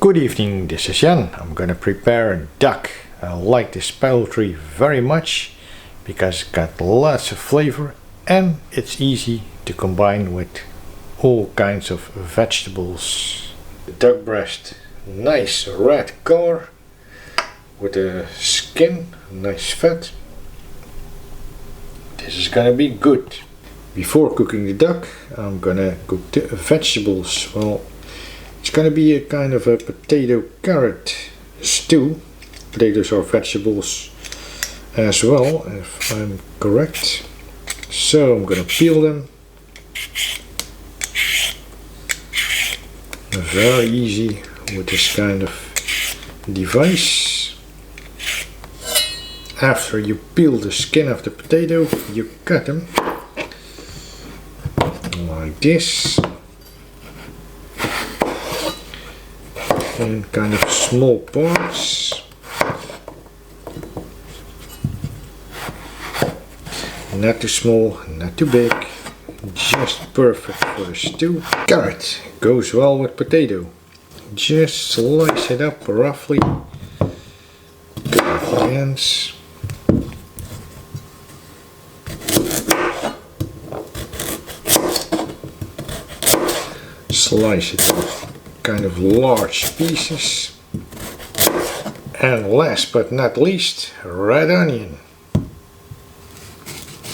Good evening, this is Jan. I'm gonna prepare a duck. I like this poultry very much because it's got lots of flavor and it's easy to combine with all kinds of vegetables. The duck breast, nice red color with the skin, nice fat. This is gonna be good. Before cooking the duck, I'm gonna cook the vegetables. Well, it's gonna be a kind of a potato carrot stew. Potatoes are vegetables as well, if I'm correct. So I'm gonna peel them. Very easy with this kind of device. After you peel the skin of the potato, you cut them like this. In kind of small parts. Not too small, not too big. Just perfect for a stew. Carrot goes well with potato. Just slice it up roughly. Cut off the ends. Slice it up kind of large pieces. And last but not least, red onion.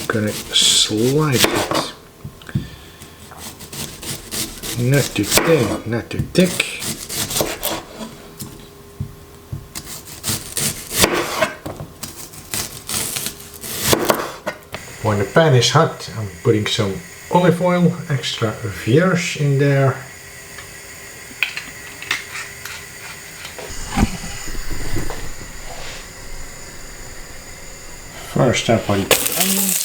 Gonna slice it. Not too thin, not too thick. When the pan is hot, I'm putting some olive oil, extra virgin in there. First up on the onions.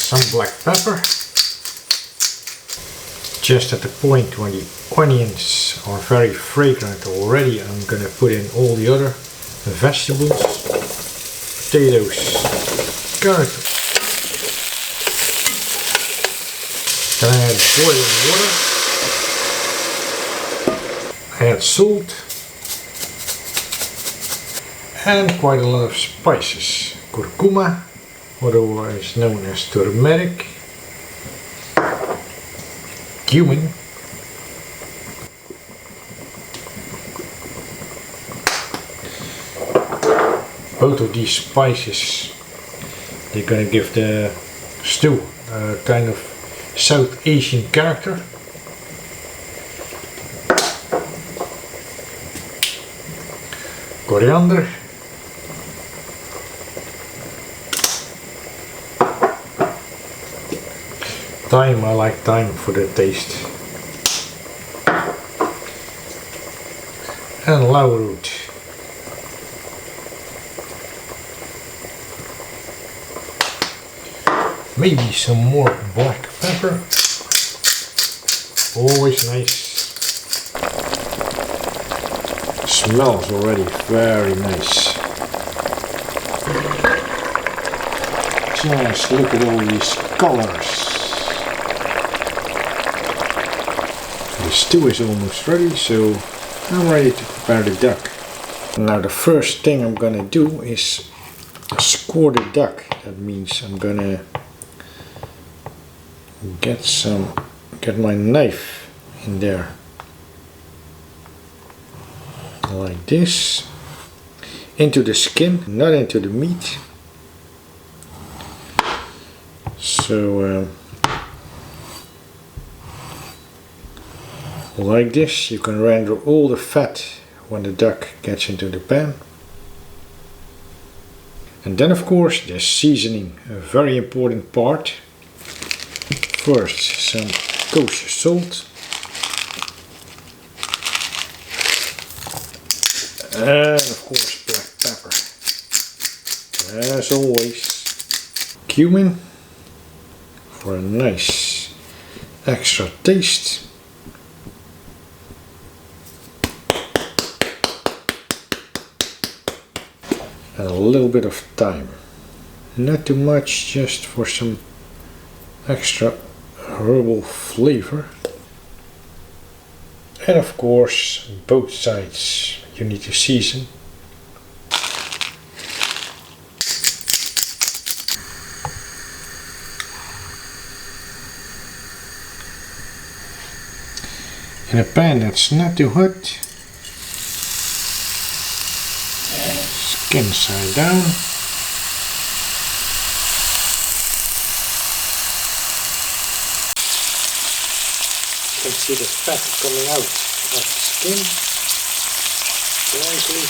Some black pepper. Just at the point when the onions are very fragrant already, I'm gonna put in all the other vegetables. Potatoes, carrot. Then I add boiling water. Add salt and quite a lot of spices. Kurkuma, otherwise known as turmeric, cumin, both of these spices, they're gonna give the stew a kind of South Asian character. Coriander, thyme, I like thyme for the taste, and lauwroot. Maybe some more black pepper, always nice. Smells already very nice. Just look at all these colors. The stew is almost ready, so I'm ready to prepare the duck. Now the first thing I'm gonna do is score the duck. That means I'm gonna get my knife in there. Like this, into the skin, not into the meat. So like this, you can render all the fat when the duck gets into the pan. And then of course the seasoning, a very important part. First some kosher salt. And of course black pepper, as always. Cumin for a nice extra taste. And a little bit of thyme. Not too much, just for some extra herbal flavor. And of course, both sides you need to season. In a pan that's not too hot, skin side down. You can see the fat coming out of the skin slightly.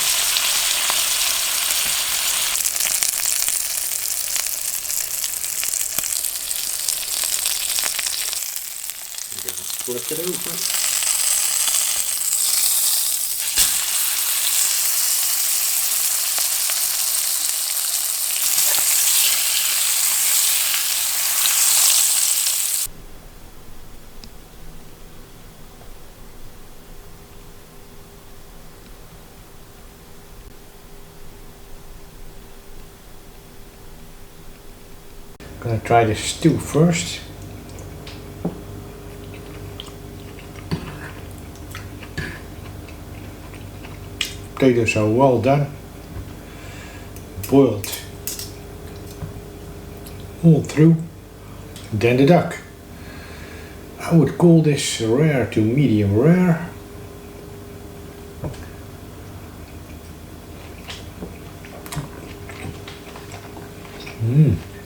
I'm going to flip it over. I'm gonna try the stew first. Potatoes are well done, boiled all through. Then the duck. I would call this rare to medium rare.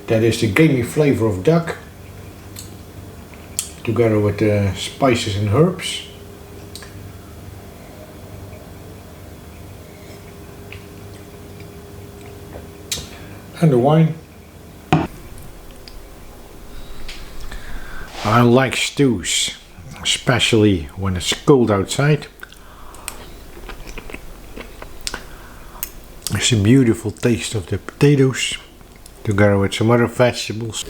That is the gamey flavor of duck, together with the spices and herbs. And the wine. I like stews, especially when it's cold outside. It's a beautiful taste of the potatoes, together with some other vegetables.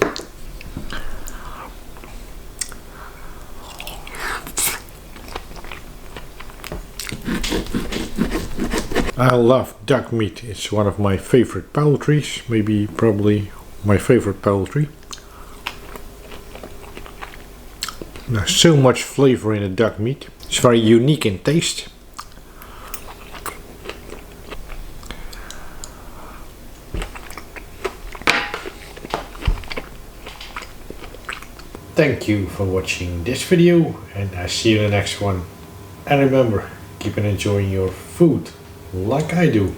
I love duck meat. It's one of my favorite poultries, maybe probably my favorite poultry. There's so much flavor in the duck meat. It's very unique in taste. Thank you for watching this video, and I see you in the next one. And remember, keep on enjoying your food like I do.